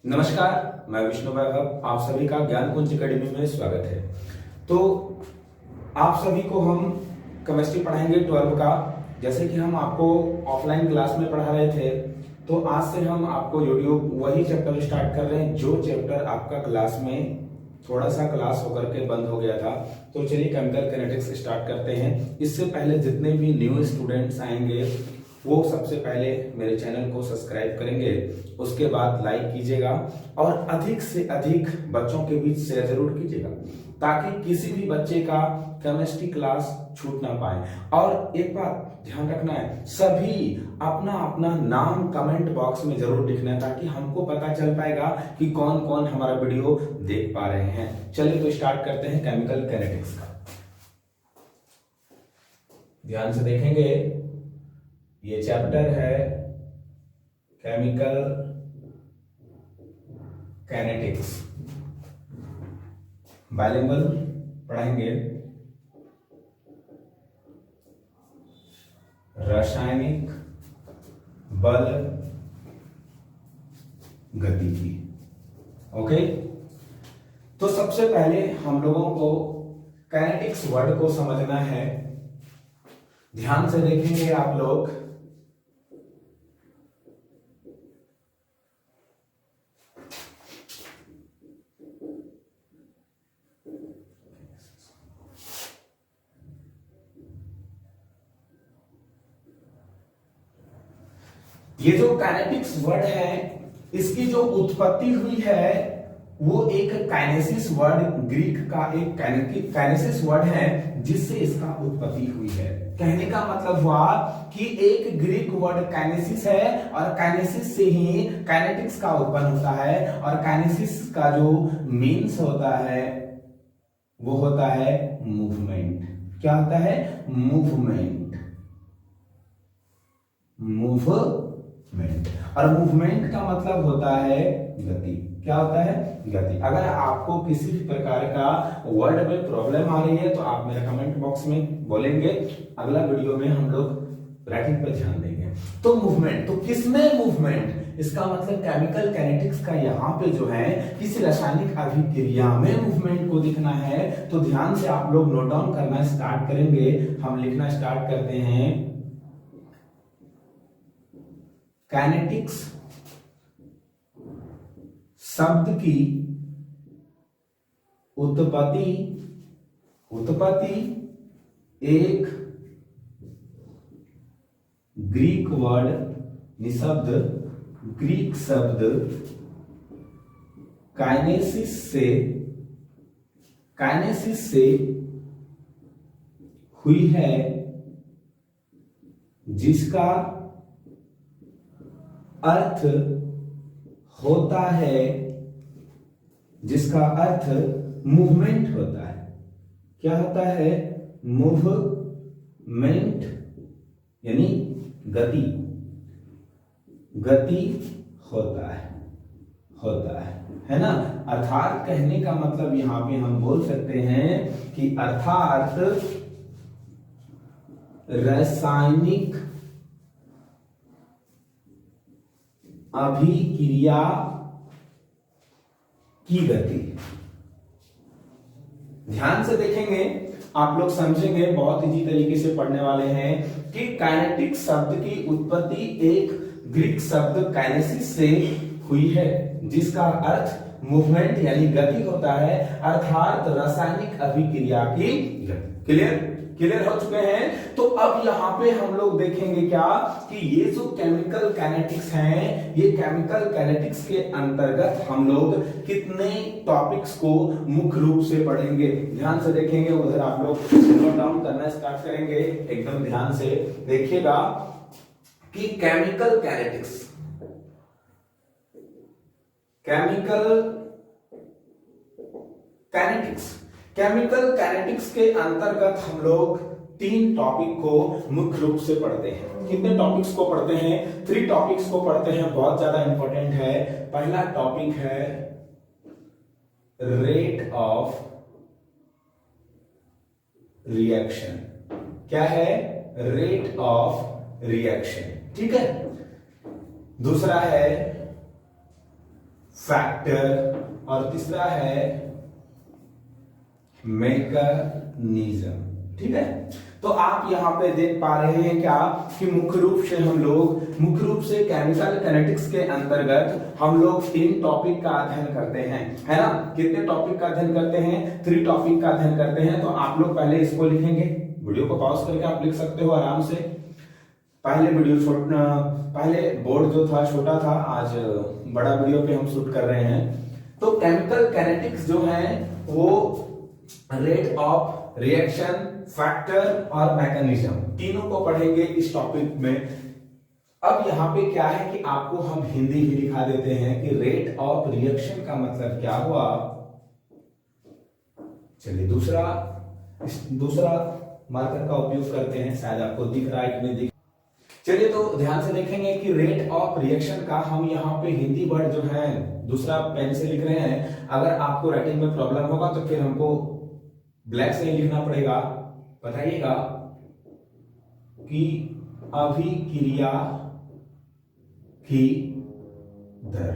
नमस्कार, मैं विष्णु वैभव। आप सभी का ज्ञान कुंज एकेडमी में स्वागत है। तो आप सभी को हम केमिस्ट्री पढ़ाएंगे 12 का। जैसे कि हम आपको ऑफलाइन क्लास में पढ़ा रहे थे, तो आज से हम आपको यूट्यूब वही चैप्टर स्टार्ट कर रहे हैं जो चैप्टर आपका क्लास में थोड़ा सा क्लास होकर के बंद हो गया था। तो चलिए केमिकल काइनेटिक्स स्टार्ट करते हैं। इससे पहले जितने भी न्यू स्टूडेंट्स आएंगे वो सबसे पहले मेरे चैनल को सब्सक्राइब करेंगे, उसके बाद लाइक कीजिएगा और अधिक से अधिक बच्चों के बीच शेयर जरूर कीजिएगा ताकि किसी भी बच्चे का केमिस्ट्री क्लास छूट ना पाए। और एक बात ध्यान रखना है, सभी अपना अपना नाम कमेंट बॉक्स में जरूर लिखना है ताकि हमको पता चल पाएगा कि कौन कौन हमारा वीडियो देख पा रहे हैं। चलिए तो स्टार्ट करते हैं केमिकल काइनेटिक्स का। ध्यान से देखेंगे, ये चैप्टर है केमिकल काइनेटिक्स। बाइलिंगुअल पढ़ाएंगे, रासायनिक बल गतिकी। ओके, तो सबसे पहले हम लोगों को काइनेटिक्स वर्ड को समझना है। ध्यान से देखेंगे आप लोग, ये जो काइनेटिक्स वर्ड है इसकी जो उत्पत्ति हुई है वो एक काइनेसिस वर्ड, ग्रीक का एक काइनेसिस वर्ड है जिससे इसका उत्पत्ति हुई है। कहने का मतलब हुआ कि एक ग्रीक वर्ड काइनेसिस है और काइनेसिस से ही काइनेटिक्स का उत्पन्न होता है। और काइनेसिस का जो मीन्स होता है वो होता है मूवमेंट। क्या होता है? मूवमेंट। और मूवमेंट का मतलब होता है गति। क्या होता है? गति। अगर आपको किसी भी प्रकार का वर्ड में प्रॉब्लम आ रही है तो आप मेरे कमेंट बॉक्स में बोलेंगे, अगला वीडियो में हम लोग राइटिंग पर ध्यान देंगे। तो मूवमेंट, तो किसमें मूवमेंट? इसका मतलब केमिकल काइनेटिक्स का यहाँ पे जो है किसी रासायनिक अभिक्रिया में मूवमेंट को दिखना है। तो ध्यान से आप लोग नोट डाउन करना स्टार्ट करेंगे। हम लिखना स्टार्ट करते हैं, काइनेटिक्स शब्द की उत्पत्ति एक ग्रीक वर्ड निशब्द ग्रीक शब्द काइनेसिस से हुई है, जिसका अर्थ मूवमेंट होता है। क्या होता है? मूवमेंट यानी गति होता है ना। अर्थात कहने का मतलब यहां पे हम बोल सकते हैं कि अर्थात रासायनिक अभिक्रिया की गति। ध्यान से देखेंगे, आप लोग समझेंगे, बहुत इजी तरीके से पढ़ने वाले हैं कि काइनेटिक शब्द की उत्पत्ति एक ग्रीक शब्द काइनेसिस से हुई है, जिसका अर्थ मूवमेंट यानी गति होता है, अर्थात रासायनिक अभिक्रिया की गति। क्लियर हो चुके हैं। तो अब यहाँ पे हम लोग देखेंगे क्या कि ये जो केमिकल काइनेटिक्स हैं, ये केमिकल काइनेटिक्स के अंतर्गत हम लोग कितने टॉपिक्स को मुख्य रूप से पढ़ेंगे। ध्यान से देखेंगे, उधर आप लोग नोट डाउन करना स्टार्ट करेंगे। एकदम ध्यान से देखिएगा कि केमिकल काइनेटिक्स के अंतर्गत हम लोग 3 टॉपिक को मुख्य रूप से पढ़ते हैं। कितने टॉपिक्स को पढ़ते हैं? 3 टॉपिक्स को पढ़ते हैं, बहुत ज्यादा इंपॉर्टेंट है। पहला टॉपिक है रेट ऑफ रिएक्शन। क्या है? Rate of reaction. ठीक है। दूसरा है फैक्टर और तीसरा है मैकेनिज्म। ठीक है, तो आप यहां पे देख पा रहे हैं क्या कि मुख्य रूप से केमिकल कैनेटिक्स के अंतर्गत हम लोग 3 टॉपिक का अध्ययन करते हैं, है ना। कितने टॉपिक का अध्ययन करते हैं? 3 टॉपिक का अध्ययन करते हैं। तो आप लोग पहले इसको लिखेंगे, वीडियो को पॉज करके आप लिख सकते हो आराम से। पहले बोर्ड जो था छोटा था, आज बड़ा वीडियो पे हम शूट कर रहे हैं। तो केमिकल कैनेटिक्स जो है वो रेट ऑफ रिएक्शन, फैक्टर और मैकेनिज्म तीनों को पढ़ेंगे इस टॉपिक में। अब यहाँ पे क्या है कि आपको हम हिंदी भी दिखा देते हैं कि रेट ऑफ रिएक्शन का मतलब क्या हुआ। चलिए दूसरा मार्कर का उपयोग करते हैं, शायद आपको दिख रहा है कि नहीं दिख। चलिए तो ध्यान से देखेंगे कि रेट ऑफ रिएक्शन का हम यहाँ पे हिंदी वर्ड जो है दूसरा पेन से लिख रहे हैं। अगर आपको राइटिंग में प्रॉब्लम होगा तो फिर हमको ब्लैक से ही लिखना पड़ेगा। बताइएगा कि अभिक्रिया की दर,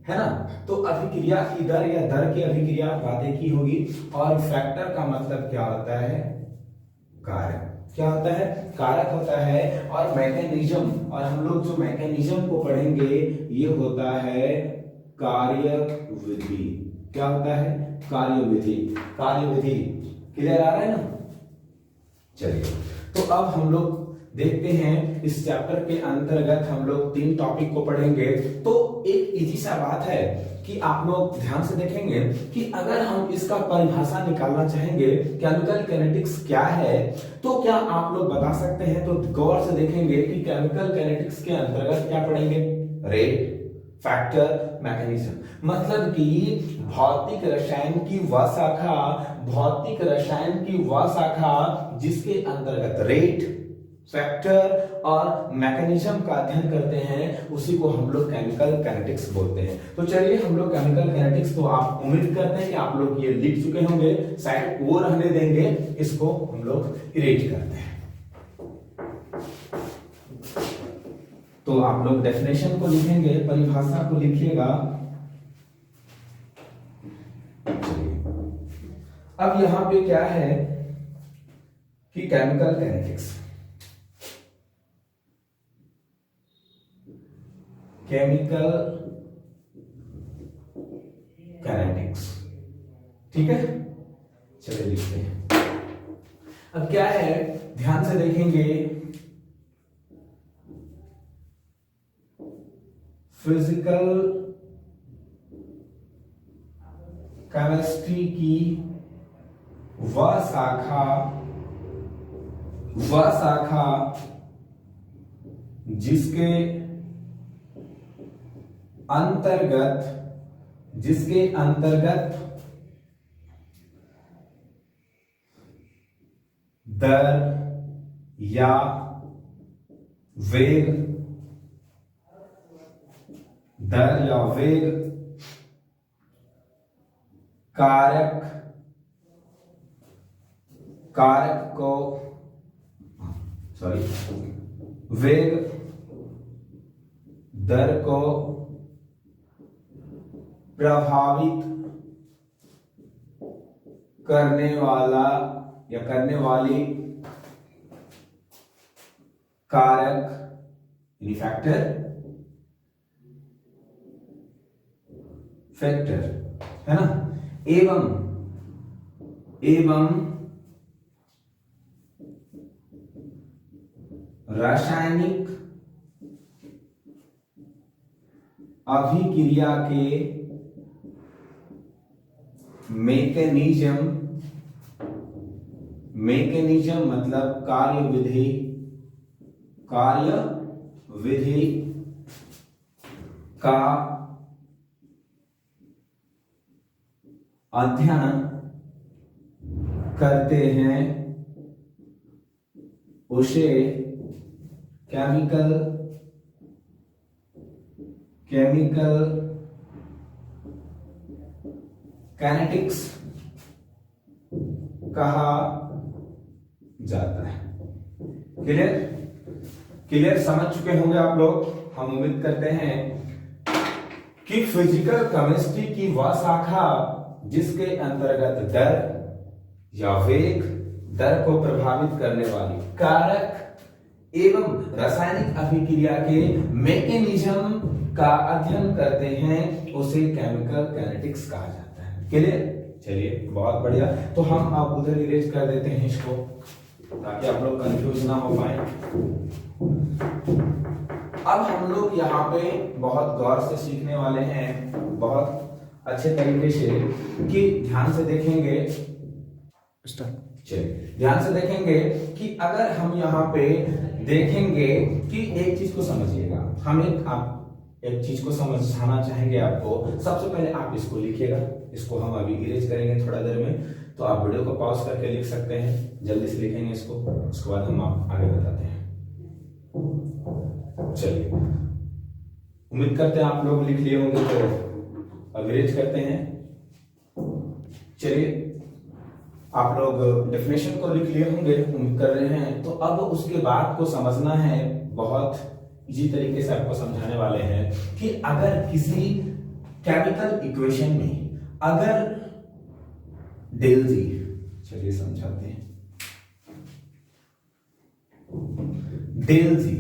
है ना। तो अभिक्रिया की दर या दर की अभिक्रिया बातें की होगी। और फैक्टर का मतलब क्या होता है? कारक। क्या होता है? कारक होता है। और मैकेनिज्म, और हम लोग जो मैकेनिज्म को पढ़ेंगे ये होता है कार्यविधि। क्या होता है? कार्यविधि। क्लियर आ रहा है ना। चलिए तो अब हम लोग देखते हैं इस चैप्टर के अंतर्गत हम लोग 3 टॉपिक को पढ़ेंगे। तो एक इजी सा बात है कि आप लोग ध्यान से देखेंगे कि अगर हम इसका परिभाषा निकालना चाहेंगे केमिकल कैनेटिक्स क्या है, तो क्या आप लोग बता सकते हैं? तो गौर से देखेंगे कि केमिकल कैनेटिक्स के अंतर्गत क्या पढ़ेंगे? Rate, factor, mechanism. मतलब कि भौतिक रसायन की वह शाखा जिसके अंतर्गत रेट, फैक्टर और मैकेनिज्म का अध्ययन करते हैं उसी को हम लोग केमिकल कैनेटिक्स बोलते हैं। तो चलिए हम लोग केमिकल कैनेटिक्स को आप उम्मीद करते हैं कि आप लोग ये लिख चुके होंगे, शायद वो रहने देंगे, इसको हम लोग इरेज करते हैं। तो आप लोग डेफिनेशन को लिखेंगे, परिभाषा को लिखिएगा। अब यहां पे क्या है कि केमिकल कैनेटिक्स, ठीक है। चलिए लिखते हैं। अब क्या है, ध्यान से देखेंगे, फिजिकल केमिस्ट्री की वह शाखा जिसके अंतर्गत दर या वेग वेग दर को प्रभावित करने वाली कारक फैक्टर, है ना। एवं रासायनिक अभिक्रिया के मैकेनिज्म मतलब कार्यविधि का अध्ययन करते हैं, उसे केमिकल कैनेटिक्स कहा जाता है। क्लियर समझ चुके होंगे आप लोग, हम उम्मीद करते हैं कि फिजिकल केमिस्ट्री की वह शाखा जिसके अंतर्गत दर या वेग, दर को प्रभावित करने वाली कारक एवं रासायनिक अभिक्रिया के मैकेनिज्म का अध्ययन करते हैं, उसे केमिकल काइनेटिक्स कहा जाता है। क्लियर? चलिए बहुत बढ़िया। तो हम अब उधर इरेज कर देते हैं इसको, ताकि आप लोग कंफ्यूज ना हो पाए। अब हम लोग यहाँ पे बहुत गौर से सीखने वाले हैं, बहुत अच्छे तरीके से, कि ध्यान से देखेंगे। चलिए ध्यान से देखेंगे कि अगर हम यहाँ पे देखेंगे कि एक चीज को समझिएगा, हम एक चीज को समझाना चाहेंगे आपको। सबसे पहले आप इसको लिखिएगा, इसको हम अभी इरेज करेंगे थोड़ा देर में, तो आप वीडियो को पॉज करके लिख सकते हैं, जल्दी से लिखेंगे इसको, उसके बाद हम आप आगे बताते हैं। चलिए उम्मीद करते हैं आप लोग लिख लिए होंगे, तो अब इरेज करते हैं। चलिए आप लोग डेफिनेशन को लिख लिए होंगे, उम्मीद कर रहे हैं। तो अब उसके बाद को समझना है, बहुत इजी तरीके से आपको समझाने वाले हैं कि अगर किसी केमिकल इक्वेशन में अगर डेल जी, चलिए समझाते हैं। डेल जी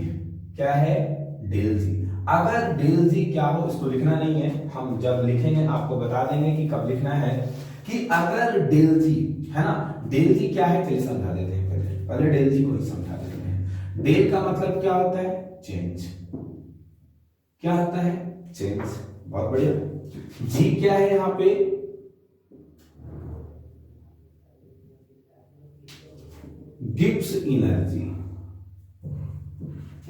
क्या है? डेल जी, अगर डेल जी क्या हो इसको लिखना नहीं है, हम जब लिखेंगे आपको बता देंगे कि कब लिखना है। कि अगर डेल जी है ना, डेल जी क्या है चलिए समझा देते हैं। पहले डेल जी को ही समझा देते हैं। डेल का मतलब क्या होता है? चेंज। क्या होता है? चेंज। बहुत बढ़िया। जी क्या है यहां पे? गिब्स एनर्जी,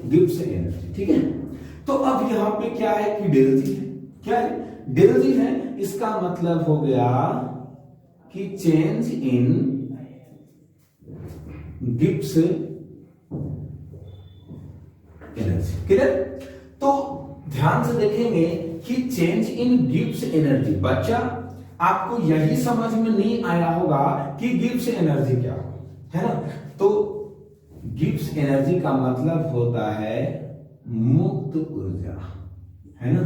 गिब्स एनर्जी, ठीक है। तो अब यहां पे क्या है कि डेल जी है। क्या है? डेल जी है। इसका मतलब हो गया कि change in Gibbs energy. Clear? तो ध्यान से देखेंगे कि चेंज इन गिब्स एनर्जी, बच्चा आपको यही समझ में नहीं आया होगा कि गिब्स एनर्जी क्या है ना। तो गिब्स एनर्जी का मतलब होता है मुक्त ऊर्जा, है ना।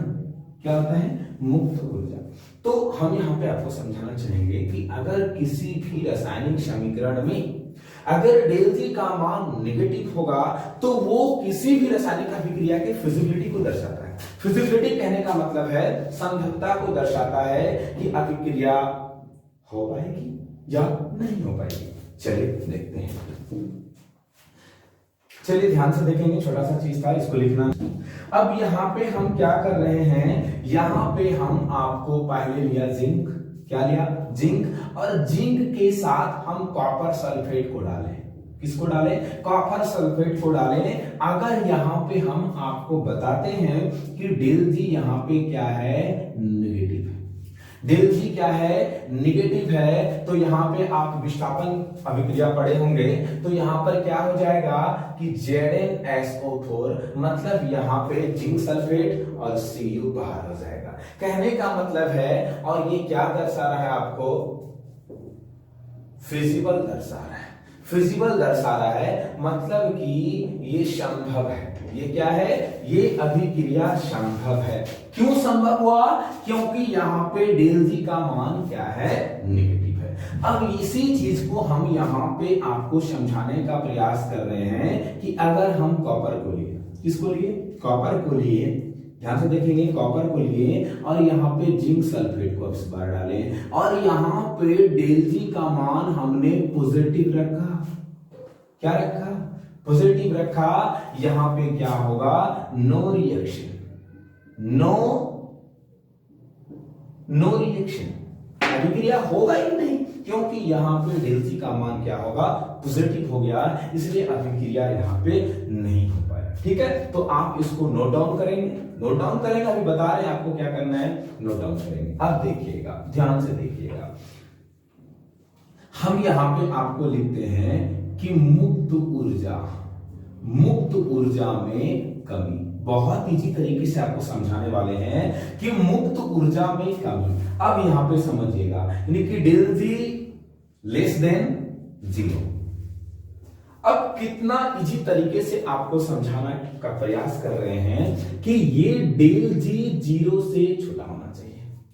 क्या होता है? मुक्त ऊर्जा। तो हम यहां पे आपको समझाना चाहेंगे कि अगर किसी भी रासायनिक समीकरण में अगर डेल जी का मान नेगेटिव होगा तो वो किसी भी रासायनिक अभिक्रिया के फिजिबिलिटी को दर्शाता है। फिजिबिलिटी कहने का मतलब है संभवता को दर्शाता है कि अभिक्रिया हो पाएगी या नहीं हो पाएगी। चलिए देखते हैं। चलिए ध्यान से देखेंगे, छोटा सा चीज था, इसको लिखना। अब यहाँ पे हम क्या कर रहे हैं, यहाँ पे हम आपको पहले लिया जिंक, क्या लिया? जिंक। और जिंक के साथ हम कॉपर सल्फेट को डालें। किसको डालें? कॉपर सल्फेट को डालें। अगर यहाँ पे हम आपको बताते हैं कि डेल जी यहाँ पे क्या है? नेगेटिव है। डेल जी क्या है? निगेटिव है। तो यहाँ पे आप विस्थापन अभिक्रिया पढ़े होंगे, तो यहाँ पर क्या हो जाएगा कि ZnSO4, मतलब यहाँ पे जिंक सल्फेट और Cu बाहर हो जाएगा। कहने का मतलब है, और ये क्या दर्शा रहा है आपको? फिजिबल दर्शा रहा है। फिजिबल दर्शा रहा है मतलब कि ये संभव है। ये क्या है? ये अभिक्रिया संभव है। क्यों संभव हुआ? क्योंकि यहाँ पे डेल जी का मान क्या है? नेगेटिव है। अब इसी चीज को हम यहाँ पे आपको समझाने का प्रयास कर रहे हैं कि अगर हम कॉपर को लिए, किसको लिए? कॉपर को लिए, ध्यान से देखेंगे, कॉपर को लिए और यहाँ पे जिंक सल्फेट को इस बार डालें और यहाँ पे डेल जी का मान हमने पॉजिटिव रखा। क्या रखा? पॉजिटिव रखा। यहां पे क्या होगा? नो रिएक्शन, नो रिएक्शन, अभिक्रिया होगा ही नहीं, क्योंकि यहां पे डेल जी का मान क्या होगा? पॉजिटिव हो गया, इसलिए अभिक्रिया यहां पे नहीं हो पाया। ठीक है, तो आप इसको नोट डाउन करेंगे, नोट डाउन करेंगे, अभी बता रहे हैं आपको क्या करना है, नोट डाउन करेंगे। अब देखिएगा, ध्यान से देखिएगा, हम यहां पे आपको लिखते हैं कि मुक्त ऊर्जा में कमी। बहुत इजी तरीके से आपको समझाने वाले हैं कि मुक्त ऊर्जा में कमी। अब यहां पे समझिएगा, यानी कि डेल जी लेस देन 0। अब कितना इजी तरीके से आपको समझाना का प्रयास कर रहे हैं कि ये डेल जी 0 से छोटा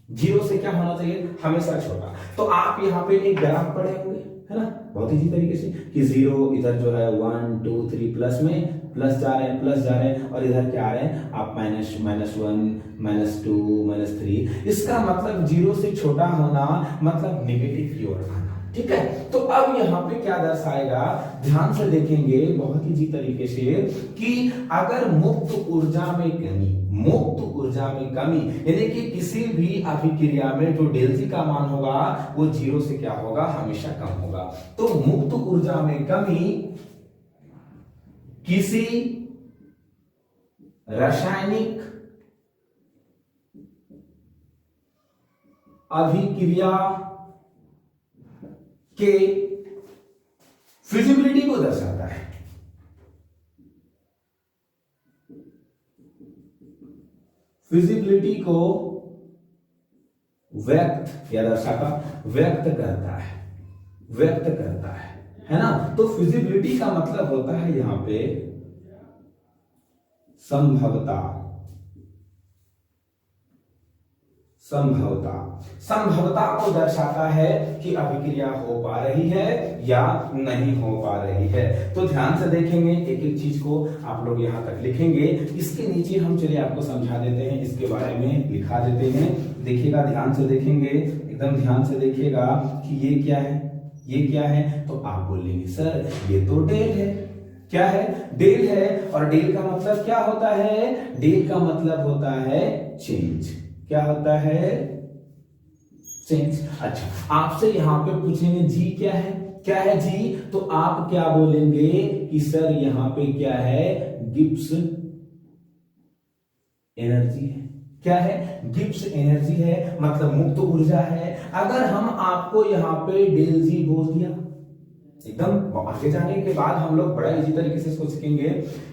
जीरो से क्या होना चाहिए, हमेशा छोटा। तो आप यहाँ पे एक ग्राफ पढ़े होंगे, है ना, बहुत इजी तरीके से कि जीरो इधर जो है 1 2 3 प्लस में प्लस जा रहे हैं, प्लस जा रहे हैं, और इधर क्या आ रहे हैं आप माइनस, -1 -2 -3। इसका मतलब जीरो से छोटा होना मतलब नेगेटिव की ओर आना। ठीक है, तो अब यहाँ पे क्या दर्शाएगा, ध्यान से देखेंगे बहुत इजी तरीके से कि अगर मुक्त ऊर्जा में कमी, मुक्त ऊर्जा में कमी यानी कि किसी भी अभिक्रिया में जो डेल जी का मान होगा वो जीरो से क्या होगा, हमेशा कम होगा। तो मुक्त ऊर्जा में कमी किसी रासायनिक अभिक्रिया के फिजिबिलिटी को दर्शाता है। फिजिबिलिटी को व्यक्त या दर्शाता, व्यक्त करता है, व्यक्त करता है ना। तो फिजिबिलिटी का मतलब होता है यहां पे संभवता, संभवता, संभवता को दर्शाता है कि अभिक्रिया हो पा रही है या नहीं हो पा रही है। तो ध्यान से देखेंगे, एक एक चीज को आप लोग यहां तक लिखेंगे, इसके नीचे हम चलिए आपको समझा देते हैं, इसके बारे में लिखा देते हैं। देखिएगा, ध्यान से देखेंगे, एकदम ध्यान से देखिएगा कि ये क्या है, ये क्या है। तो आप बोलेंगे सर ये तो डेल है। क्या है, डेल है। और डेल का मतलब क्या होता है, डेल का मतलब होता है चेंज। क्या होता है, चेंज। अच्छा, आपसे यहां पे पूछेंगे जी क्या है, क्या है जी, तो आप क्या बोलेंगे कि सर यहां पे क्या है, गिब्स एनर्जी है। क्या है, गिब्स एनर्जी है, मतलब मुक्त ऊर्जा है। अगर हम आपको यहां पे डेल जी बोल दिया, एकदम आगे जाने के बाद हम लोग बड़ा इजी तरीके से इसको सीखेंगे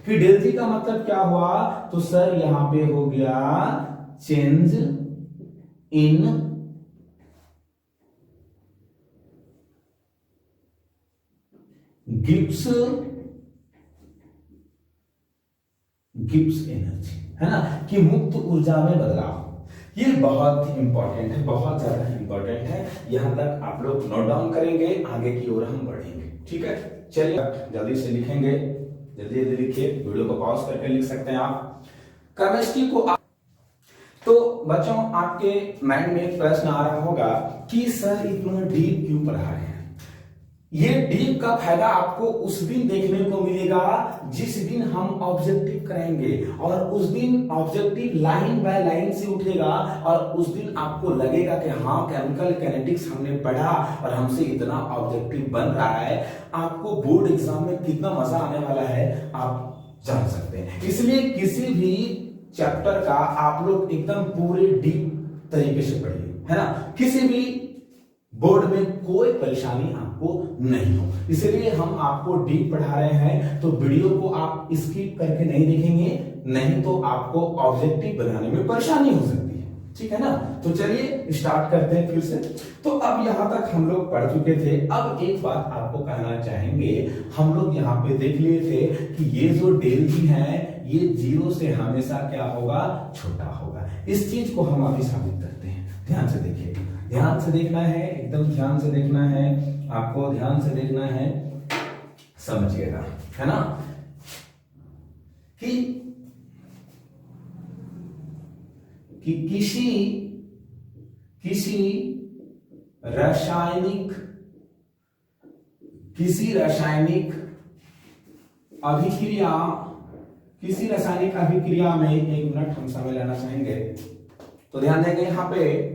कि डेल जी का मतलब क्या हुआ, तो सर यहां पे हो गया चेंज इन गिब्स एनर्जी, है ना, कि मुक्त ऊर्जा में बदलाव। ये बहुत इंपॉर्टेंट है, बहुत ज्यादा इंपॉर्टेंट है। यहां तक आप लोग नोट डाउन करेंगे, आगे की ओर हम बढ़ेंगे। ठीक है, चलिए जल्दी से लिखेंगे, जल्दी जल्दी लिखिए, वीडियो को पॉज करके लिख सकते हैं आप। केमिस्ट्री को तो बच्चों आपके माइंड में एक प्रश्न आ रहा होगा कि सर इतना डीप क्यों पढ़ा रहे हैं। ये डीप का फायदा आपको उस दिन देखने को मिलेगा जिस दिन हम ऑब्जेक्टिव कराएंगे, और उस दिन ऑब्जेक्टिव लाइन बाय लाइन से उठेगा, और उस दिन आपको लगेगा कि हाँ केमिकल कैनेटिक्स हमने पढ़ा और हमसे इतना ऑब्जेक्टिव बन रहा है। आपको बोर्ड एग्जाम में कितना मजा आने वाला है आप जान सकते हैं। इसलिए किसी भी चैप्टर का आप लोग एकदम पूरे डीप तरीके से पढ़िए, है ना, किसी भी बोर्ड में कोई परेशानी आपको नहीं हो। इसलिए हम आपको डीप पढ़ा रहे हैं, तो वीडियो को आप स्किप करके नहीं देखेंगे, नहीं तो आपको ऑब्जेक्टिव बनाने में परेशानी हो सकती है। ठीक है ना, तो चलिए स्टार्ट करते हैं फिर से। तो अब यहां तक हम लोग पढ़ चुके थे। अब एक बात आपको कहना चाहेंगे, हम लोग यहाँ पे देख लिए थे कि ये जो डेल जी है ये जीरो से हमेशा क्या होगा, छोटा होगा। इस चीज को हम अभी साबित करते हैं। ध्यान से देखिए, ध्यान से देखना है, एकदम ध्यान से देखना है, आपको ध्यान से देखना है, समझिएगा, है ना, कि किसी रासायनिक अभिक्रिया में, एक मिनट हम समय लेना चाहेंगे, तो ध्यान देंगे यहां पे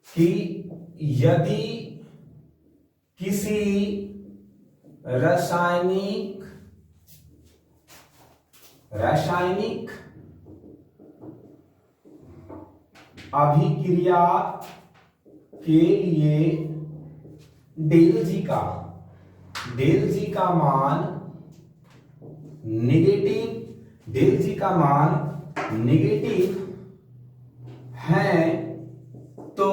कि यदि किसी रासायनिक अभिक्रिया के लिए डेल जी का मान नेगेटिव है, तो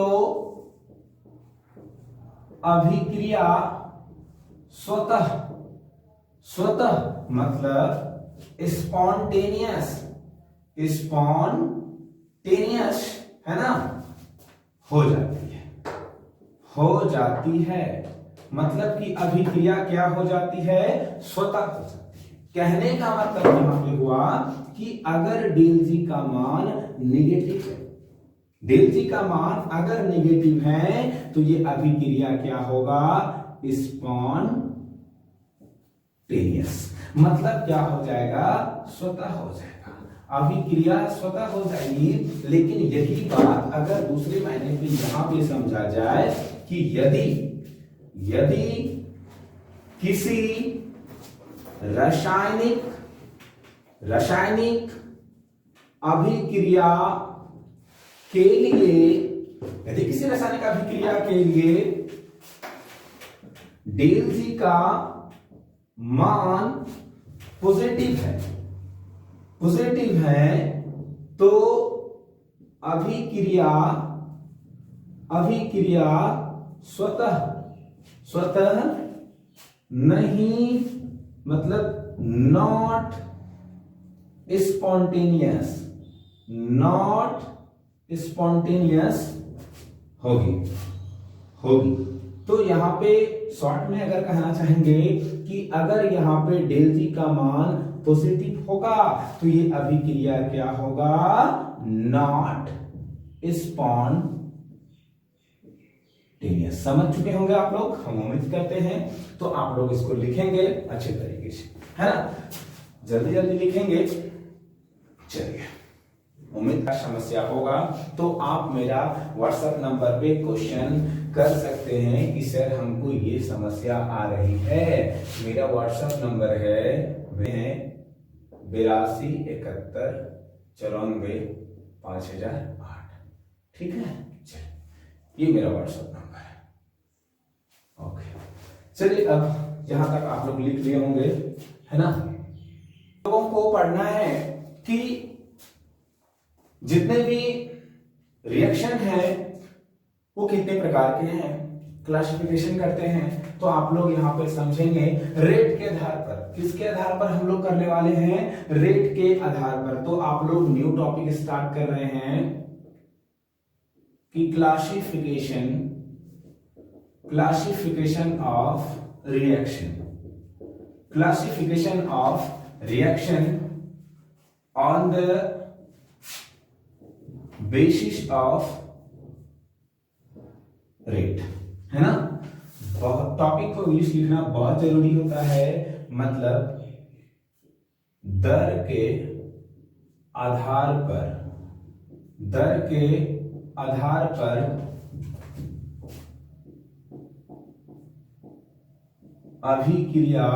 अभिक्रिया स्वतः मतलब स्पॉन्टेनियस, है ना, हो जाती है, हो जाती है, मतलब कि अभिक्रिया क्या हो जाती है, स्वतः हो जाती है। कहने का मतलब यहां पे हुआ कि अगर डेल जी का मान निगेटिव है, डेल जी का मान अगर निगेटिव है तो ये अभिक्रिया क्या होगा, स्पॉन्टेनियस, मतलब क्या हो जाएगा, स्वतः हो जाएगा, अभिक्रिया स्वतः हो जाएगी। लेकिन यही बात अगर दूसरे मायने में यहां पे समझा जाए कि यदि किसी रासायनिक अभिक्रिया के लिए, यदि किसी रासायनिक अभिक्रिया के लिए डेल जी का मान पॉजिटिव है तो अभिक्रिया स्वतः नहीं, मतलब नॉट स्पॉन्टेनियस होगी। तो यहां पे शॉर्ट में अगर कहना चाहेंगे कि अगर यहां पे डेल जी का मान पॉजिटिव होगा तो ये अभिक्रिया क्या होगा, नॉट स्पॉन्टेनियस। समझ चुके होंगे आप लोग, हम उम्मीद करते हैं। तो आप लोग इसको लिखेंगे अच्छे तरीके से, है ना, जल्दी जल्दी लिखेंगे। चलिए, उम्मीद का समस्या होगा तो आप मेरा व्हाट्सएप नंबर पे क्वेश्चन कर सकते हैं कि सर हमको ये समस्या आ रही है। मेरा व्हाट्सएप नंबर है 8271945008। ठीक है, चलिए, ये मेरा व्हाट्सएप नंबर है। ओके, चलिए, अब जहां तक आप लोग लिख लिए होंगे, है ना, लोगों को पढ़ना है कि जितने भी रिएक्शन है वो कितने प्रकार के हैं, क्लासिफिकेशन करते हैं। तो आप लोग यहां पर समझेंगे रेट के आधार पर। किसके आधार पर हम लोग करने वाले हैं, रेट के आधार पर। तो आप लोग न्यू टॉपिक स्टार्ट कर रहे हैं कि classification of reaction on the basis of rate, है ना। टॉपिक को इंग्लिश लिखना बहुत जरूरी होता है, मतलब दर के आधार पर अभिक्रिया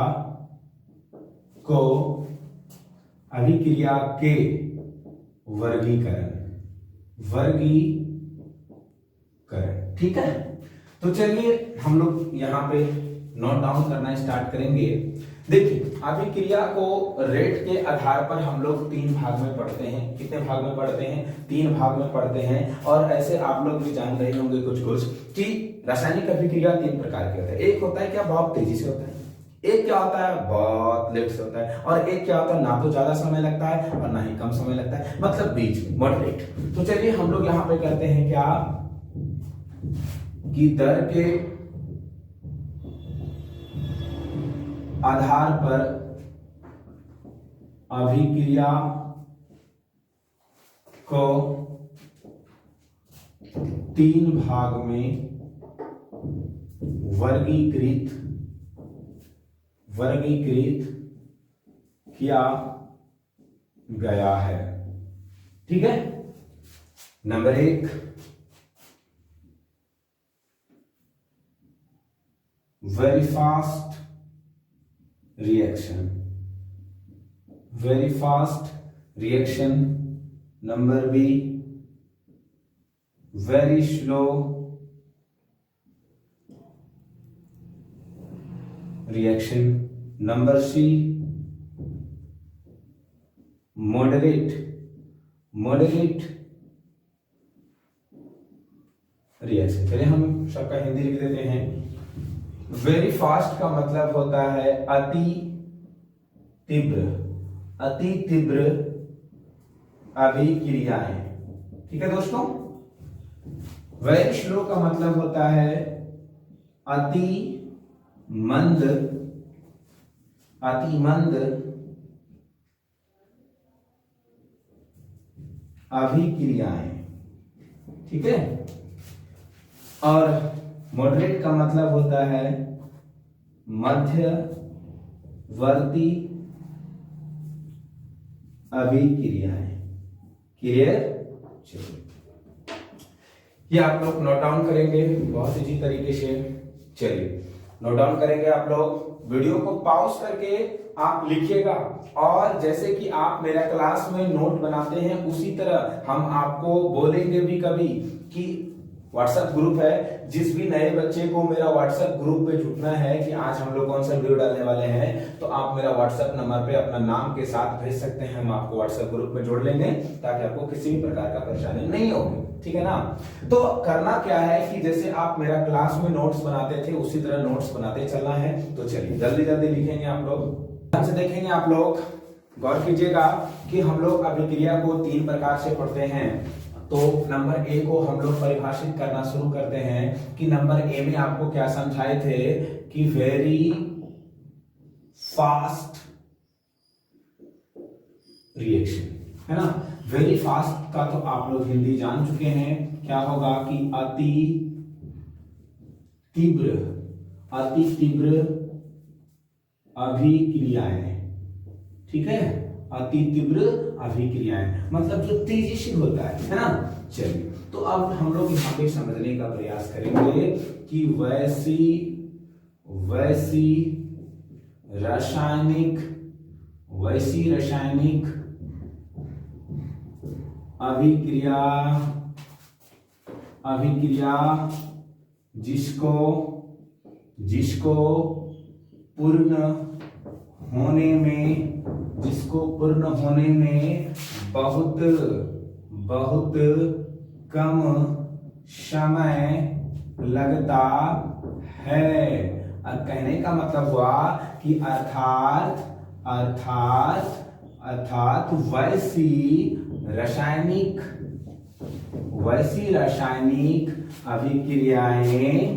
के वर्गीकरण। ठीक है, तो चलिए हम लोग यहाँ पे नोट डाउन करना स्टार्ट करेंगे। देखिए, अभिक्रिया को रेट के आधार पर हम लोग 3 भाग में पढ़ते हैं। कितने भाग में पढ़ते हैं, 3 भाग में पढ़ते हैं। और ऐसे आप लोग भी जान रहे होंगे कुछ कि रासायनिक अभिक्रिया 3 प्रकार के होते हैं। एक होता है क्या, बहुत तेजी से होता है, एक क्या होता है, बहुत लेट से होता है, और एक क्या होता है, ना तो ज्यादा समय लगता है और ना ही कम समय लगता है, मतलब बीच में, मॉडरेट। तो चलिए हम लोग यहाँ पे करते हैं क्या कि दर के आधार पर अभिक्रिया को 3 भाग में वर्गीकृत किया गया है। ठीक है, number 1 very fast reaction, number B very slow reaction, number C moderate reaction. चलिए हम सबका हिंदी लिख देते हैं। वेरी फास्ट का मतलब होता है अति तीव्र अभिक्रियाएं। ठीक है दोस्तों, वेरी स्लो का मतलब होता है अति मंद, अति मंद अभिक्रियाएं, ठीक है। और मॉडरेट का मतलब होता है मध्यवर्ती अभिक्रियाएं। क्लियर? चलिए, ये आप लोग नोट डाउन करेंगे बहुत इजी तरीके से। चलिए नोट डाउन करेंगे आप लोग, वीडियो को पॉज करके आप लिखिएगा, और जैसे कि आप मेरा क्लास में नोट बनाते हैं उसी तरह हम आपको बोलेंगे भी कभी कि व्हाट्सएप ग्रुप है, जिस भी नए बच्चे को मेरा व्हाट्सएप ग्रुप पे जुड़ना है कि आज हम लोग कौन सा वीडियो डालने वाले हैं, तो आप मेरा व्हाट्सएप नंबर पे अपना नाम के साथ भेज सकते हैं, हम आपको व्हाट्सएप ग्रुप में जोड़ लेंगे ताकि आपको किसी भी प्रकार का परेशानी नहीं होगी, ठीक है ना। तो करना क्या है कि जैसे आप मेरा क्लास में नोट्स बनाते थे उसी तरह नोट्स बनाते चलना है। तो चलिए जल्दी जल्दी लिखेंगे आप लोग, ध्यान से देखेंगे आप लोग, गौर कीजिएगा कि हम लोग अभिक्रिया को 3 प्रकार से पढ़ते हैं। तो नंबर ए को हम लोग परिभाषित करना शुरू करते हैं कि नंबर ए में आपको क्या समझाए थे कि वेरी फास्ट रिएक्शन, है ना। वेरी फास्ट का तो आप लोग हिंदी जान चुके हैं, क्या होगा कि अति तीव्र अभिक्रियाएं, ठीक है। अति तीव्र अभिक्रियाएं मतलब जो तेजी से होता है ना। चलिए तो अब हम लोग यहाँ पे समझने का प्रयास करेंगे कि वैसी रासायनिक अभिक्रिया जिसको पूर्ण होने में बहुत कम समय लगता है। और कहने का मतलब हुआ कि अर्थात वैसी रासायनिक अभिक्रियाएं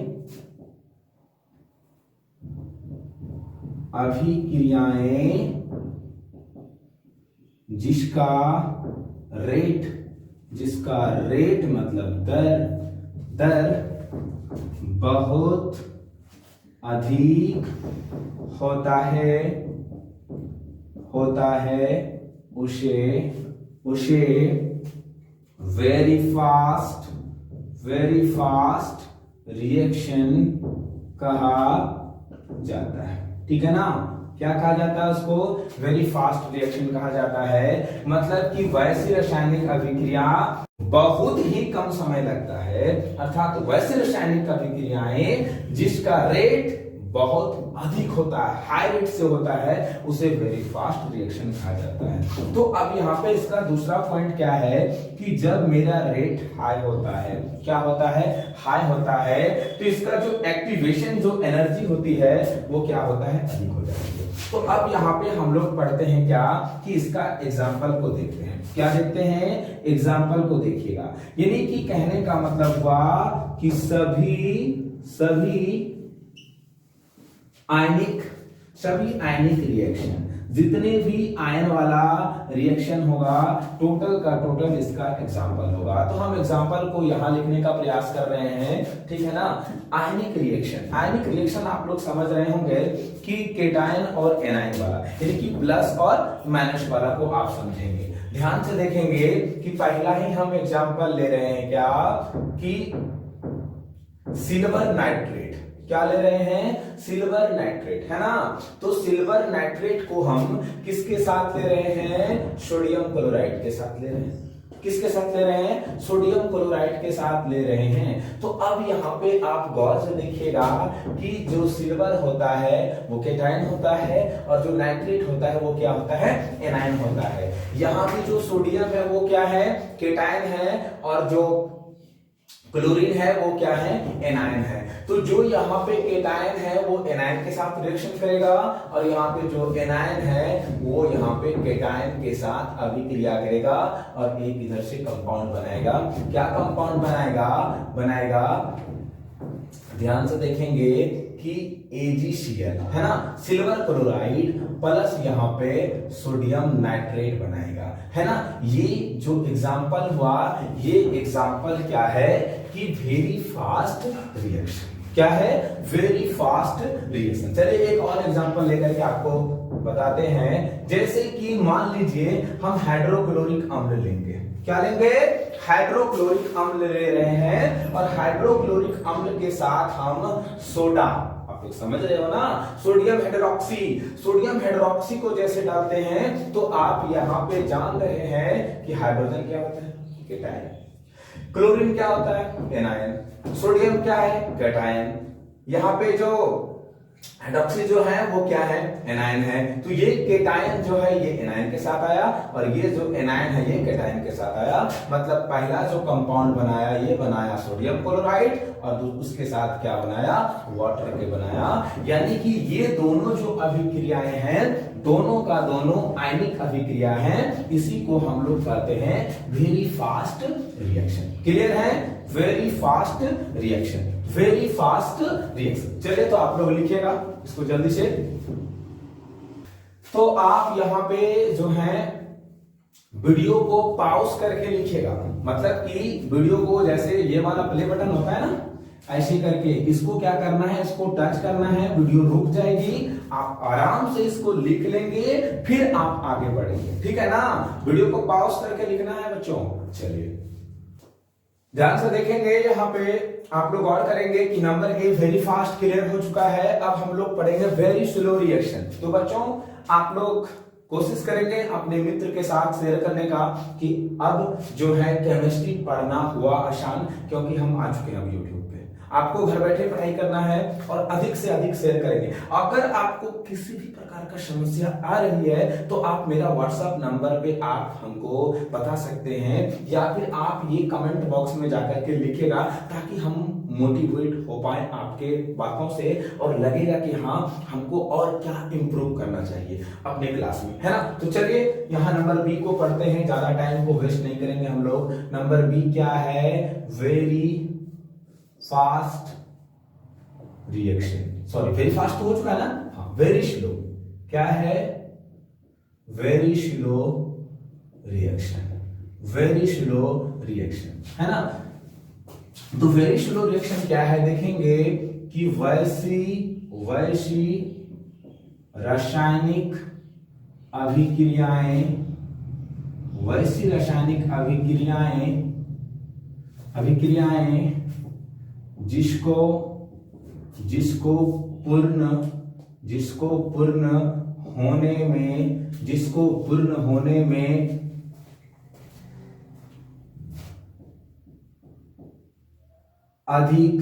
जिसका रेट मतलब दर बहुत अधिक होता है उसे वेरी फास्ट रिएक्शन कहा जाता है, ठीक है ना। क्या कहा जाता है उसको? वेरी फास्ट रिएक्शन कहा जाता है। मतलब कि वैसी रासायनिक अभिक्रिया बहुत ही कम समय लगता है, अर्थात वैसी रासायनिक अभिक्रियाएं जिसका रेट बहुत अधिक होता है, हाई रेट से होता है, उसे वेरी फास्ट रिएक्शन कहा जाता है। तो अब यहाँ पे इसका दूसरा पॉइंट क्या है कि जब मेरा रेट हाई होता है, क्या होता है? हाई होता है, तो इसका जो एक्टिवेशन जो एनर्जी होती है वो क्या होता है? अधिक हो जाती है। तो अब यहाँ पे हम लोग पढ़ते हैं क्या कि इसका एग्जाम्पल को देखते हैं। क्या देखते हैं? एग्जाम्पल को देखिएगा। यानी कि कहने का मतलब हुआ कि सभी आयनिक रिएक्शन, जितने भी आयन वाला रिएक्शन होगा टोटल का टोटल इसका एग्जाम्पल होगा। तो हम एग्जाम्पल को यहां लिखने का प्रयास कर रहे हैं, ठीक है ना। आयनिक रिएक्शन आप लोग समझ रहे होंगे कि केटायन और एनायन वाला, यानी कि प्लस और माइनस वाला को आप समझेंगे। ध्यान से देखेंगे कि पहला ही हम एग्जाम्पल ले रहे हैं क्या कि सिल्वर नाइट्रेट। क्या ले रहे हैं? सिल्वर नाइट्रेट, है ना। तो सिल्वर नाइट्रेट को हम किसके साथ ले रहे हैं? सोडियम क्लोराइड के साथ ले रहे हैं। किसके साथ ले रहे हैं? सोडियम क्लोराइड के साथ ले रहे हैं। तो अब यहाँ पे आप गौर से देखिएगा कि जो सिल्वर होता है वो केटायन होता है और जो नाइट्रेट होता है वो क्या होता है? एनायन होता है। यहाँ पे जो सोडियम है वो क्या है? केटायन है, और जो क्लोरीन है वो क्या है, एनायन है। तो जो यहाँ पे केटायन है वो एनायन के साथ रिएक्शन करेगा और यहाँ पे जो एनायन है वो यहाँ पे केटायन के साथ अभिक्रिया करेगा और एक इधर से कंपाउंड बनाएगा। क्या कंपाउंड बनाएगा ध्यान से देखेंगे कि AgCl है ना, सिल्वर क्लोराइड प्लस यहाँ पे सोडियम नाइट्रेट बनाएगा, है ना। ये जो एग्जाम्पल हुआ, ये एग्जाम्पल क्या है कि वेरी फास्ट रिएक्शन, क्या है, वेरी फास्ट रिएक्शन। चलिए एक और एग्जांपल लेकर के आपको बताते हैं। जैसे कि मान लीजिए हम हाइड्रोक्लोरिक अम्ल लेंगे, क्या लेंगे, हाइड्रोक्लोरिक अम्ल ले रहे हैं और हाइड्रोक्लोरिक अम्ल के साथ हम सोडा, आप लोग समझ रहे हो ना, सोडियम हाइड्रोक्सी को जैसे डालते हैं तो आप यहां पे जान रहे हैं कि हाइड्रोजन क्या होता है, केटायन, क्लोरीन क्या होता है, एनायन, सोडियम क्या है, कैटायन, यहाँ पे जो हाइड्रोक्सी जो है वो क्या है, एनायन है। तो ये केटायन जो है ये एनायन के साथ आया और ये जो एनायन है ये केटायन के साथ आया। मतलब पहला जो कंपाउंड बनाया ये बनाया सोडियम क्लोराइड और उसके साथ क्या बनाया, वाटर के बनाया। यानी कि ये दोनों जो अभिक्रियाएं हैं दोनों का दोनों आयनिक अभिक्रिया हैं। इसी को हम लोग कहते हैं वेरी फास्ट रिएक्शन। क्लियर है, very fast reaction, very fast reaction. चलिए तो आप लोग लिखिएगा इसको जल्दी से। तो आप यहां पे जो है वीडियो को पॉज करके लिखिएगा, मतलब कि वीडियो को जैसे ये वाला प्ले बटन होता है ना, ऐसे करके इसको क्या करना है, इसको टच करना है, वीडियो रुक जाएगी, आप आराम से इसको लिख लेंगे, फिर आप आगे बढ़ेंगे, ठीक है ना। वीडियो को पॉज करके लिखना है बच्चों। चलिए ध्यान से देखेंगे, यहाँ पे आप लोग गौर करेंगे कि number a very fast clear हो चुका है। अब हम लोग पढ़ेंगे वेरी स्लो रिएक्शन। तो बच्चों आप लोग कोशिश करेंगे अपने मित्र के साथ शेयर करने का कि अब जो है केमिस्ट्री पढ़ना हुआ आसान, क्योंकि हम आ चुके हैं अब यूट्यूब पे। आपको घर बैठे पढ़ाई करना है और अधिक से अधिक शेयर करेंगे। अगर आपको किसी भी प्रकार का समस्या आ रही है तो आप मेरा व्हाट्सएप नंबर पे आप हमको बता सकते हैं, या फिर आप ये कमेंट बॉक्स में जाकर के लिखेगा, ताकि हम मोटिवेट हो पाए आपके बातों से और लगेगा कि हाँ हमको और क्या इंप्रूव करना चाहिए अपने क्लास में, है ना। तो चलिए यहाँ नंबर बी को पढ़ते हैं, ज्यादा टाइम को वेस्ट नहीं करेंगे हम लोग। नंबर बी क्या है, very fast reaction, sorry very fast हो चुका है ना, हाँ वेरी स्लो, क्या है, very slow reaction, very slow reaction, है ना। तो वेरी स्लो रिएक्शन क्या है, देखेंगे कि वैसी रासायनिक अभिक्रियाएं, वैसी रासायनिक अभिक्रियाएं जिसको पूर्ण होने में अधिक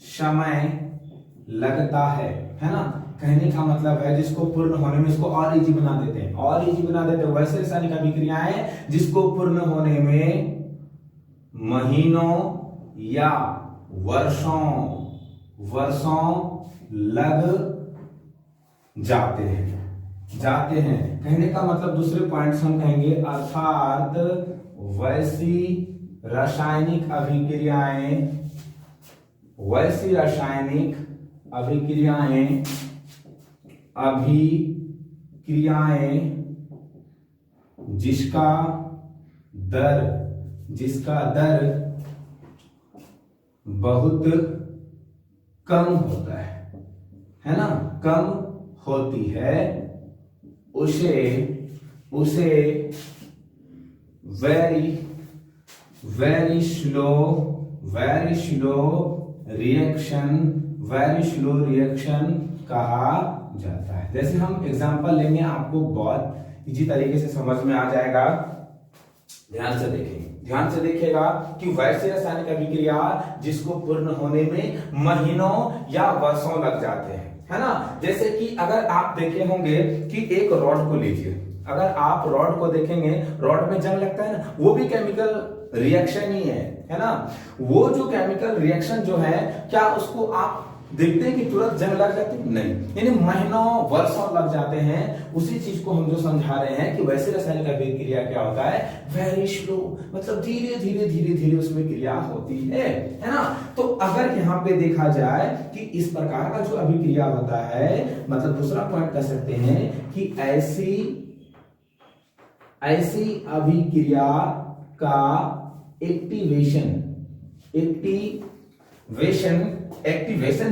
समय लगता है ना। कहने का मतलब है जिसको पूर्ण होने में, इसको और इजी बना देते हैं, वैसे रासायनिक अभिक्रियाएं जिसको पूर्ण होने में महीनों या वर्षों लग जाते हैं। कहने का मतलब दूसरे पॉइंट हम कहेंगे, अर्थात वैसी रासायनिक अभिक्रियाएं जिसका दर बहुत कम होता है ना, कम होती है, उसे वेरी स्लो रिएक्शन कहा जाता है। जैसे हम एग्जांपल लेंगे, आपको बहुत इजी तरीके से समझ में आ जाएगा। ध्यान से देखिएगा कि वैसे रासायनिक अभिक्रिया जिसको पूर्ण होने में महीनों या वर्षों लग जाते हैं, है ना। जैसे कि अगर आप देखे होंगे कि एक रॉड को लीजिए, अगर आप रॉड को देखेंगे, रॉड में जंग लगता है ना, वो भी केमिकल रिएक्शन ही है ना। वो जो केमिकल रिएक्शन जो है, क्या उसको आप देखते हैं कि तुरंत जंग लग जाती है? नहीं, यानी महीनों वर्षों लग जाते हैं। उसी चीज को हम जो समझा रहे हैं कि वैसे रासायनिक अभिक्रिया क्या होता है, वेरी स्लो, मतलब धीरे धीरे धीरे धीरे उसमें क्रिया होती है ना। तो अगर यहाँ पे देखा जाए कि इस प्रकार का जो अभिक्रिया होता है, मतलब दूसरा पॉइंट कह सकते हैं कि ऐसी अभिक्रिया का एक्टिवेशन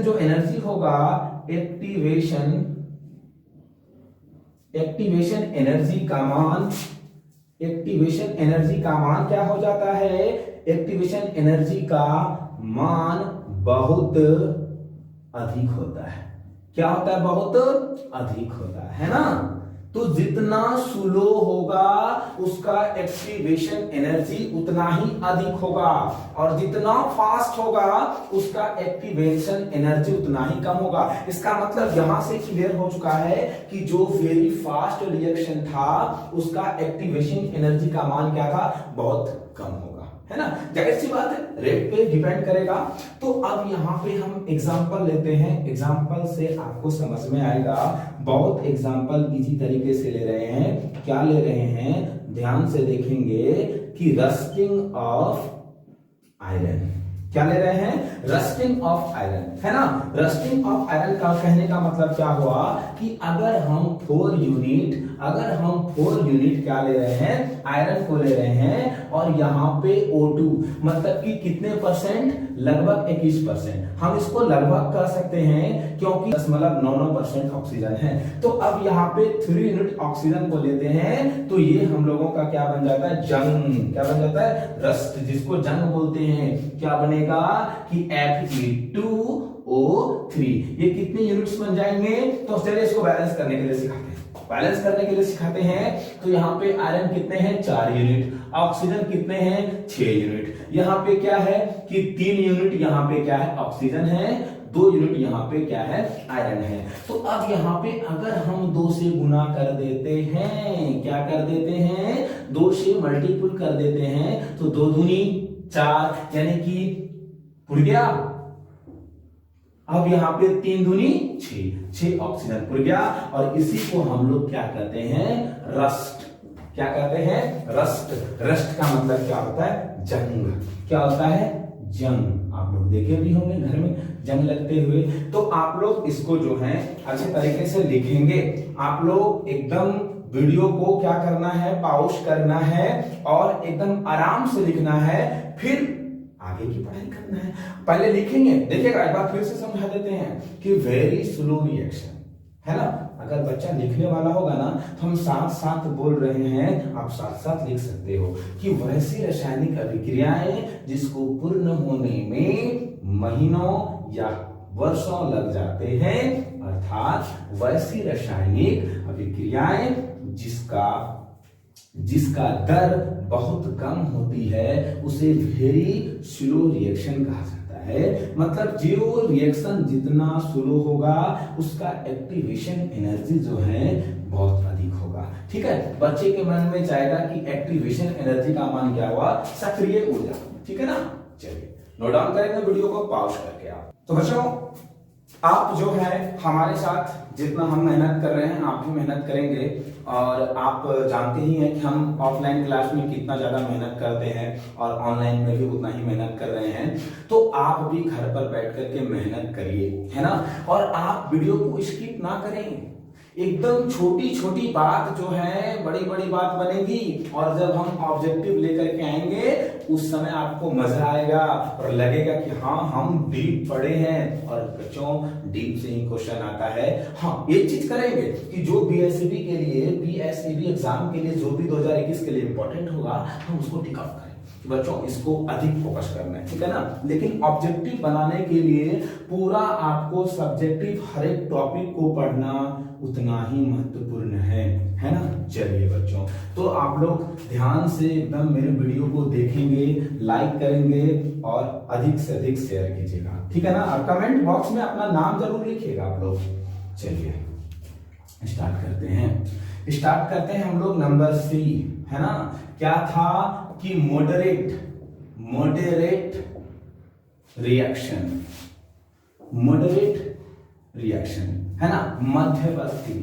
जो एनर्जी होगा, एक्टिवेशन एनर्जी का मान क्या हो जाता है, एक्टिवेशन एनर्जी का मान बहुत अधिक होता है। क्या होता है? बहुत अधिक होता है ना। तो जितना स्लो होगा उसका एक्टिवेशन एनर्जी उतना ही अधिक होगा, और जितना फास्ट होगा उसका एक्टिवेशन एनर्जी उतना ही कम होगा। इसका मतलब यहां से क्लियर हो चुका है कि जो वेरी फास्ट रिएक्शन था उसका एक्टिवेशन एनर्जी का मान क्या था, बहुत कम होगा, है ना। जाहिर सी बात है, रेट पे डिपेंड करेगा। तो अब यहाँ पे हम एग्जांपल लेते हैं, एग्जांपल से आपको समझ में आएगा। बहुत एग्जांपल इजी तरीके से ले रहे हैं। क्या ले रहे हैं, ध्यान से देखेंगे कि रस्टिंग ऑफ आयरन। क्या ले रहे हैं? रस्टिंग ऑफ आयरन, है ना। रस्टिंग ऑफ आयरन का कहने का मतलब क्या हुआ कि अगर हम 4 यूनिट क्या ले रहे हैं, आयरन को ले रहे हैं, और यहाँ पे O2 मतलब कि कितने परसेंट, लगभग 21%। हम इसको लगभग कर सकते हैं क्योंकि 0.99% ऑक्सीजन है। तो अब यहाँ पे 3 यूनिट ऑक्सीजन को लेते हैं तो ये हम लोगों का क्या बन जाता है, जंग। क्या बन जाता है? रस्ट, जिसको जंग बोलते हैं। क्या बनेगा कि Fe2O3। ये कितने यूनिट्स बन जाएंगे? तो चलिए इसको बैलेंस करने के लिए सिखाते हैं। तो यहाँ पे आयरन कितने हैं, 4 यूनिट, ऑक्सीजन कितने हैं, 6 यूनिट। यहाँ पे क्या है कि 3 यूनिट यहाँ पे क्या है, ऑक्सीजन है, 2 यूनिट यहाँ पे क्या है, आयरन है। तो अब यहाँ पे अगर हम 2 से गुना कर देते हैं, क्या कर देते हैं, 2 से मल्टीपल कर देते हैं, तो 2 दूनी 4, यानी कि पुर गया। अब यहाँ पे 3 दूनी 6 ऑक्सीजन पुर गया। और इसी को हम लोग क्या कहते हैं, रस्ट। क्या कहते हैं, रस्ट। रस्ट का मतलब क्या होता है, जंग। क्या होता है, जंग। आप लोग देखे भी होंगे घर में जंग लगते हुए। तो आप लोग इसको जो है अच्छे तरीके से लिखेंगे। आप लोग एकदम वीडियो को क्या करना है, पॉज करना है और एकदम आराम से लिखना है, फिर आगे की पढ़ाई करना है। पहले लिखेंगे, देखिएगा, एक बार फिर से समझा देते हैं कि वेरी स्लो रिएक्शन, है ना। अगर बच्चा लिखने वाला होगा ना तो हम साथ साथ बोल रहे हैं, आप साथ साथ लिख सकते हो कि वैसी रासायनिक अभिक्रियाएं जिसको पूर्ण होने में महीनों या वर्षों लग जाते हैं, अर्थात वैसी रासायनिक अभिक्रियाएं जिसका दर बहुत कम होती है, उसे वेरी स्लो रिएक्शन कहा जाता है। मतलब जो रिएक्शन जितना स्लो होगा उसका एक्टिवेशन एनर्जी जो है बहुत अधिक होगा। ठीक है, बच्चे के मन में जाएगा कि एक्टिवेशन एनर्जी का मान क्या हुआ, सक्रिय ऊर्जा। ठीक है ना। चलिए नोट डाउन करेंगे वीडियो को पॉज करके आप। तो बच्चों, आप जो है हमारे साथ जितना हम मेहनत कर रहे हैं आप भी मेहनत करेंगे। और आप जानते ही हैं कि हम ऑफलाइन क्लास में कितना ज्यादा मेहनत करते हैं और ऑनलाइन में भी उतना ही मेहनत कर रहे हैं। तो आप भी घर पर बैठ करके मेहनत करिए, है ना। और आप वीडियो को स्किप ना करें। एकदम छोटी छोटी बात जो है बड़ी बड़ी बात बनेगी, और जब हम ऑब्जेक्टिव लेकर के आएंगे उस समय आपको मजा आएगा और लगेगा कि हाँ हम डीप पढ़े हैं। और बच्चों, डीप से ही क्वेश्चन आता है। हाँ, एक चीज करेंगे कि जो बीएसईबी के लिए, बीएसईबी एग्जाम के लिए जो भी 2021 के लिए इंपॉर्टेंट होगा हम उसको टिक आउट करें। बच्चों, इसको अधिक फोकस करना है, ठीक है ना। लेकिन ऑब्जेक्टिव बनाने के लिए पूरा आपको सब्जेक्टिव हर एक टॉपिक को पढ़ना उतना ही महत्वपूर्ण है ना। चलिए बच्चों, तो आप लोग ध्यान से एकदम मेरे वीडियो को देखेंगे, लाइक करेंगे और अधिक से अधिक शेयर कीजिएगा, ठीक है ना। और कमेंट बॉक्स में अपना नाम जरूर लिखिएगा आप लोग। चलिए स्टार्ट करते हैं हम लोग नंबर सी, है ना। क्या था, कि मॉडरेट रिएक्शन है ना, मध्यवर्ती,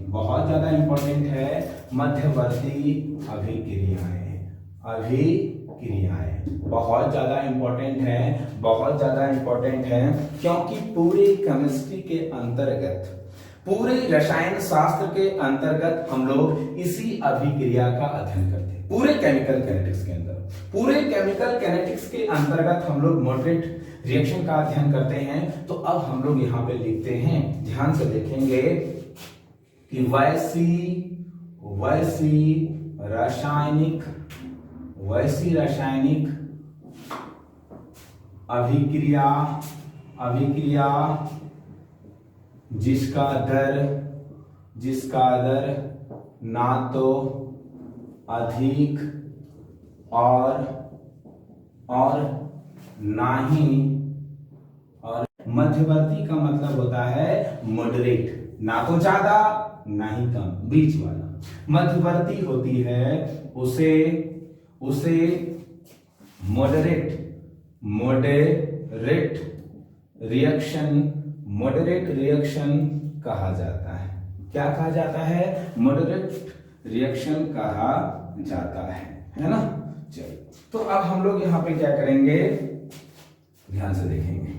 बहुत ज्यादा इंपॉर्टेंट है, मध्यवर्ती अभिक्रियाएं बहुत ज्यादा इंपॉर्टेंट है, क्योंकि पूरे केमिस्ट्री के अंतर्गत, पूरे रसायन शास्त्र के अंतर्गत हम लोग इसी अभिक्रिया का अध्ययन करते हैं। पूरे केमिकल कैनेटिक्स के अंतर्गत हम लोग मॉडरेट रिएक्शन का अध्ययन करते हैं। तो अब हम लोग यहां पे लिखते हैं, ध्यान से देखेंगे कि वैसी रासायनिक अभिक्रिया जिसका दर ना तो अधिक और ना ही, और मध्यवर्ती का मतलब होता है मॉडरेट, ना तो ज्यादा ना ही कम, बीच वाला मध्यवर्ती होती है, उसे मॉडरेट रिएक्शन कहा जाता है। क्या कहा जाता है? मॉडरेट रिएक्शन कहा जाता है ना। चलिए, तो अब हम लोग यहां पे क्या करेंगे, ध्यान से देखेंगे,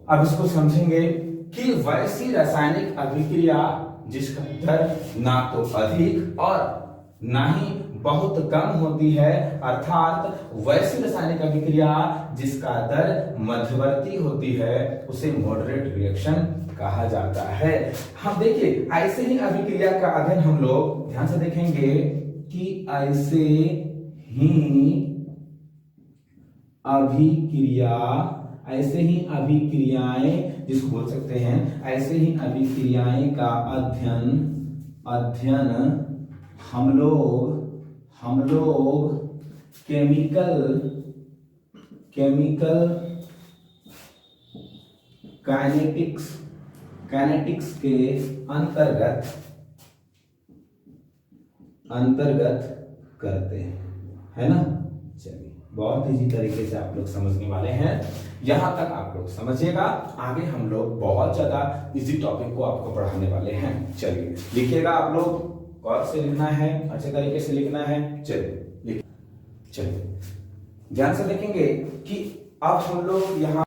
अब इसको समझेंगे कि वैसी रासायनिक अभिक्रिया जिसका दर ना तो अधिक और ना ही बहुत कम होती है, अर्थात वैसी रासायनिक अभिक्रिया जिसका दर मध्यवर्ती होती है, उसे मॉडरेट रिएक्शन कहा जाता है। हम देखिए, ऐसे ही अभिक्रिया का अध्ययन हम लोग ध्यान से देखेंगे कि ऐसे ही अभिक्रियाएं जिसको बोल सकते हैं, ऐसे ही अभिक्रियाएं का अध्ययन हम लोग केमिकल काइनेटिक्स के अंतर्गत करते हैं, है ना। चलिए, बहुत इजी तरीके से आप लोग समझने वाले हैं, यहां तक आप लोग समझिएगा। आगे हम लोग बहुत ज्यादा इजी टॉपिक को आपको पढ़ाने वाले हैं। चलिए, लिखिएगा आप लोग, गौर से लिखना है, अच्छे तरीके से लिखना है। चलिए ध्यान से देखेंगे कि अब हम लोग यहाँ